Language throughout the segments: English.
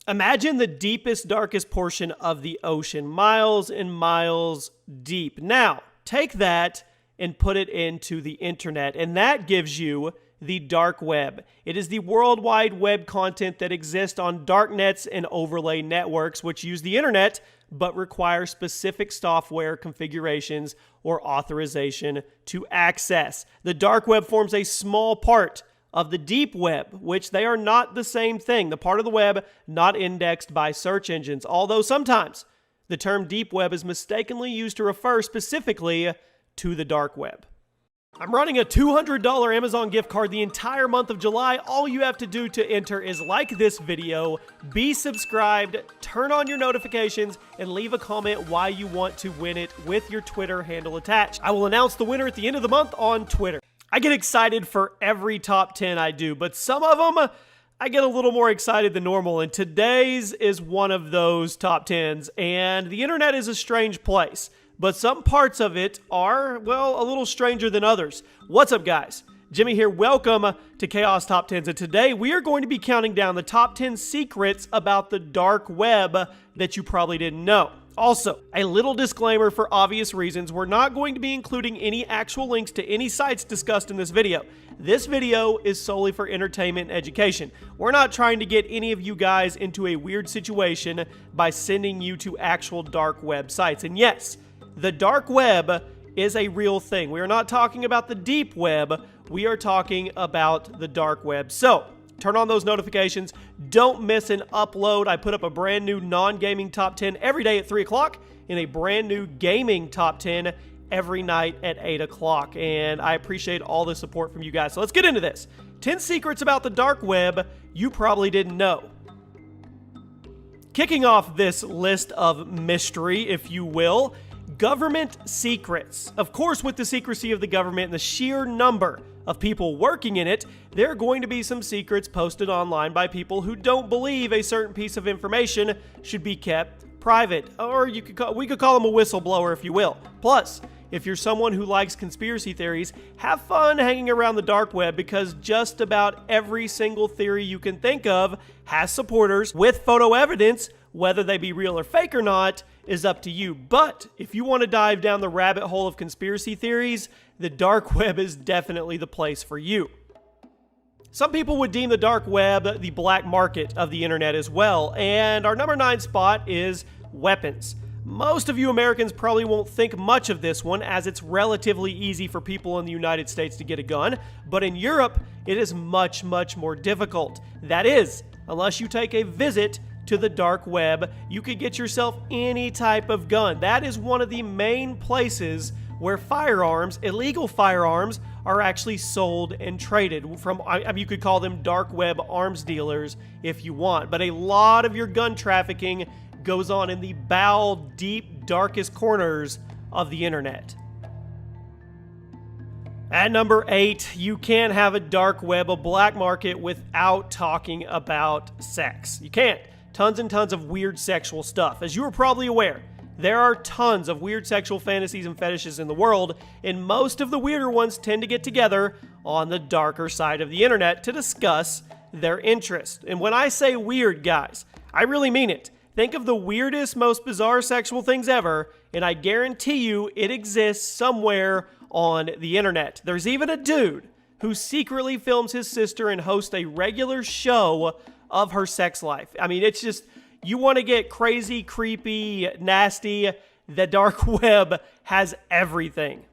Imagine the deepest, darkest portion of the ocean, miles and miles deep. Now, take that and put it into the internet, and that gives you the dark web. It is the World Wide Web content that exists on darknets and overlay networks, which use the internet but require specific software configurations or authorization to access. The dark web forms a small part of the deep web, which they are not the same thing. The part of the web not indexed by search engines, although sometimes the term deep web is mistakenly used to refer specifically to the dark web. I'm running a $200 Amazon gift card the entire month of July. All you have to do to enter is like this video, be subscribed, turn on your notifications, and leave a comment why you want to win it with your Twitter handle attached. I will announce the winner at the end of the month on Twitter. I get excited for every top 10 I do, but some of them I get a little more excited than normal, and today's is one of those top 10s, and the internet is a strange place. But some parts of it are, well, a little stranger than others. What's up, guys? Jimmy here. Welcome to Chaos Top 10s. And today we are going to be counting down the top 10 secrets about the dark web that you probably didn't know. Also, a little disclaimer for obvious reasons. We're not going to be including any actual links to any sites discussed in this video. This video is solely for entertainment and education. We're not trying to get any of you guys into a weird situation by sending you to actual dark web sites. And yes, the dark web is a real thing. We are not talking about the deep web. We are talking about the dark web. So, turn on those notifications. Don't miss an upload. I put up a brand new non-gaming top 10 every day at 3 o'clock and a brand new gaming top 10 every night at 8 o'clock. And I appreciate all the support from you guys. So let's get into this. 10 secrets about the dark web you probably didn't know. Kicking off this list of mystery, if you will, government secrets. Of course, with the secrecy of the government and the sheer number of people working in it, there are going to be some secrets posted online by people who don't believe a certain piece of information should be kept private. Or we could call them a whistleblower, if you will. Plus, if you're someone who likes conspiracy theories, have fun hanging around the dark web because just about every single theory you can think of has supporters with photo evidence. Whether they be real or fake or not is up to you. But if you want to dive down the rabbit hole of conspiracy theories, the dark web is definitely the place for you. Some people would deem the dark web the black market of the internet as well, and our number 9 spot is weapons. Most of you Americans probably won't think much of this one, as it's relatively easy for people in the United States to get a gun, but in Europe, it is much, much more difficult. That is, unless you take a visit to the dark web, you could get yourself any type of gun. That is one of the main places where firearms, illegal firearms, are actually sold and traded from. You could call them dark web arms dealers if you want, but a lot of your gun trafficking goes on in the deep, darkest corners of the internet. At number 8, you can't have a dark web, a black market, without talking about sex. You can't. Tons and tons of weird sexual stuff. As you are probably aware, there are tons of weird sexual fantasies and fetishes in the world, and most of the weirder ones tend to get together on the darker side of the internet to discuss their interests. And when I say weird, guys, I really mean it. Think of the weirdest, most bizarre sexual things ever, and I guarantee you it exists somewhere on the internet. There's even a dude who secretly films his sister and hosts a regular show of her sex life. I mean, it's just, you want to get crazy, creepy, nasty, the dark web has everything.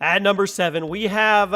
At number 7, we have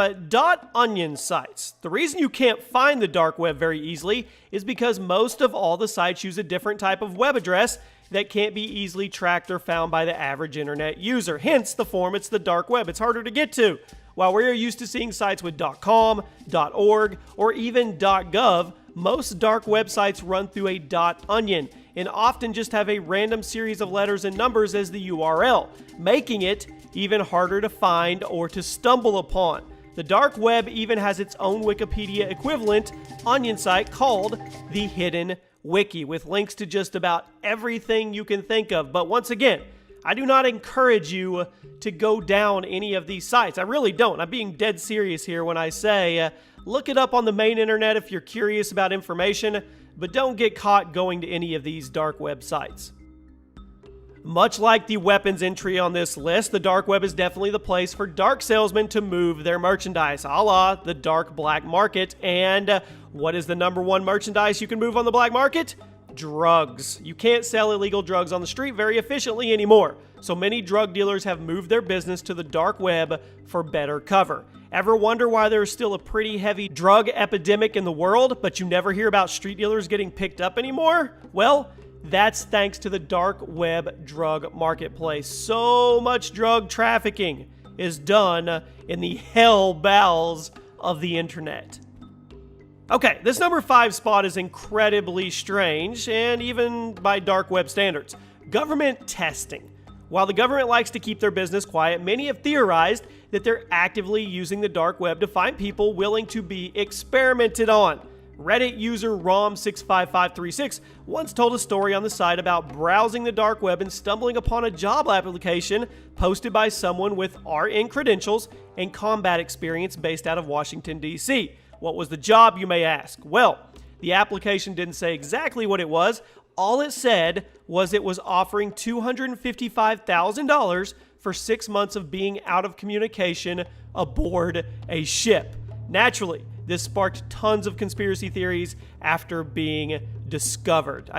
.onion sites. The reason you can't find the dark web very easily is because most of all the sites use a different type of web address that can't be easily tracked or found by the average internet user. Hence the form, it's the dark web. It's harder to get to. While we're used to seeing sites with .com, .org, or even .gov, most dark websites run through a .onion and often just have a random series of letters and numbers as the URL, making it even harder to find or to stumble upon. The dark web even has its own Wikipedia equivalent onion site called the Hidden Wiki, with links to just about everything you can think of. But once again, I do not encourage you to go down any of these sites. I really don't. I'm being dead serious here when I say Look it up on the main internet if you're curious about information, but don't get caught going to any of these dark web sites. Much like the weapons entry on this list, the dark web is definitely the place for dark salesmen to move their merchandise, a la the dark black market. And what is the number one merchandise you can move on the black market? Drugs. You can't sell illegal drugs on the street very efficiently anymore, so many drug dealers have moved their business to the dark web for better cover. Ever wonder why there's still a pretty heavy drug epidemic in the world, but you never hear about street dealers getting picked up anymore? Well, that's thanks to the dark web drug marketplace. So much drug trafficking is done in the hell bowels of the internet. Okay, this number 5 spot is incredibly strange, and even by dark web standards. Government testing. While the government likes to keep their business quiet, many have theorized that they're actively using the dark web to find people willing to be experimented on. Reddit user Rom65536 once told a story on the site about browsing the dark web and stumbling upon a job application posted by someone with RN credentials and combat experience based out of Washington, D.C. What was the job, you may ask? Well, the application didn't say exactly what it was. All it said was it was offering $255,000 for 6 months of being out of communication aboard a ship. Naturally, this sparked tons of conspiracy theories after being discovered.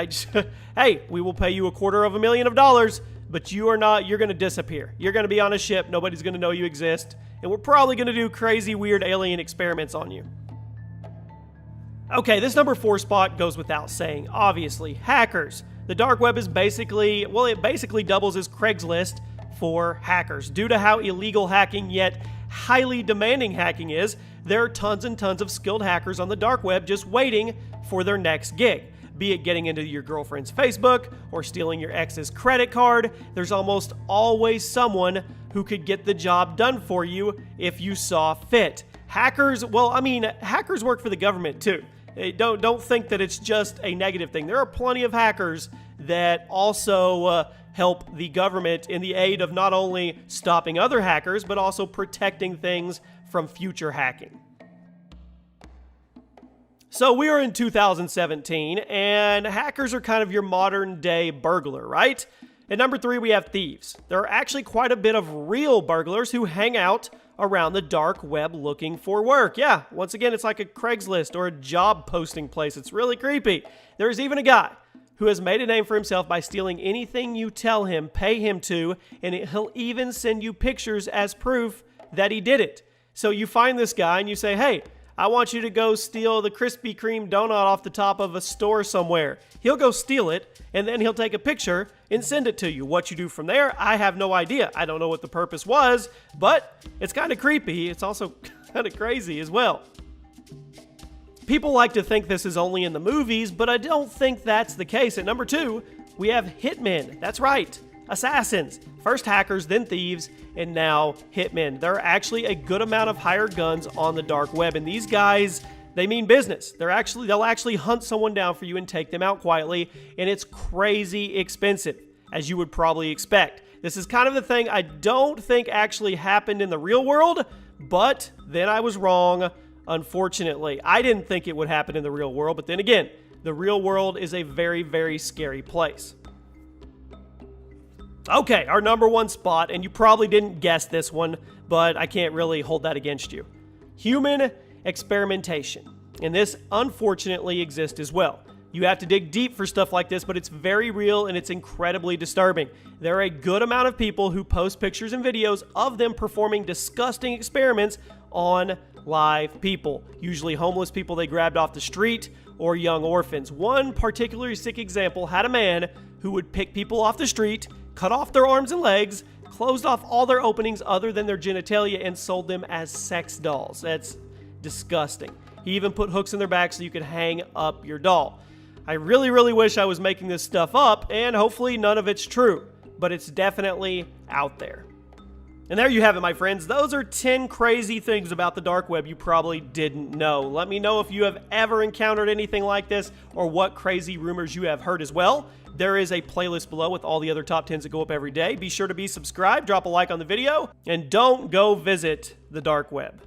Hey, we will pay you $250,000, but you're going to disappear. You're going to be on a ship, nobody's going to know you exist, and we're probably going to do crazy, weird alien experiments on you. Okay, this number 4 spot goes without saying. Obviously, hackers. The dark web is basically doubles as Craigslist for hackers. Due to how illegal hacking yet highly demanding hacking is, there are tons and tons of skilled hackers on the dark web just waiting for their next gig. Be it getting into your girlfriend's Facebook or stealing your ex's credit card, there's almost always someone who could get the job done for you if you saw fit. Hackers work for the government too. Don't think that it's just a negative thing. There are plenty of hackers that also help the government in the aid of not only stopping other hackers, but also protecting things from future hacking. So we are in 2017, and hackers are kind of your modern day burglar, right? At number 3, we have thieves. There are actually quite a bit of real burglars who hang out around the dark web looking for work. Yeah, once again, it's like a Craigslist or a job posting place. It's really creepy. There's even a guy who has made a name for himself by stealing anything you tell him, pay him to, and he'll even send you pictures as proof that he did it. So you find this guy and you say, hey, I want you to go steal the Krispy Kreme donut off the top of a store somewhere. He'll go steal it, and then he'll take a picture and send it to you. What you do from there, I have no idea. I don't know what the purpose was, but it's kind of creepy. It's also kind of crazy as well. People like to think this is only in the movies, but I don't think that's the case. At number 2, we have hitmen. That's right. Assassins. First hackers, then thieves, and now hitmen. There are actually a good amount of hired guns on the dark web, and these guys, they mean business. They'll actually hunt someone down for you and take them out quietly, and it's crazy expensive, as you would probably expect. This is kind of the thing I don't think actually happened in the real world, but then I was wrong, unfortunately. I didn't think it would happen in the real world, but then again, the real world is a very, very scary place. Okay, our number 1 spot, and you probably didn't guess this one, but I can't really hold that against you. Human experimentation. And this unfortunately exists as well. You have to dig deep for stuff like this, but it's very real and it's incredibly disturbing. There are a good amount of people who post pictures and videos of them performing disgusting experiments on live people, usually homeless people they grabbed off the street or young orphans. One particularly sick example had a man who would pick people off the street, cut off their arms and legs, closed off all their openings other than their genitalia, and sold them as sex dolls. That's disgusting. He even put hooks in their back so you could hang up your doll. I really, really wish I was making this stuff up, and hopefully none of it's true, but it's definitely out there. And there you have it, my friends. Those are 10 crazy things about the dark web you probably didn't know. Let me know if you have ever encountered anything like this or what crazy rumors you have heard as well. There is a playlist below with all the other top 10s that go up every day. Be sure to be subscribed, drop a like on the video, and don't go visit the dark web.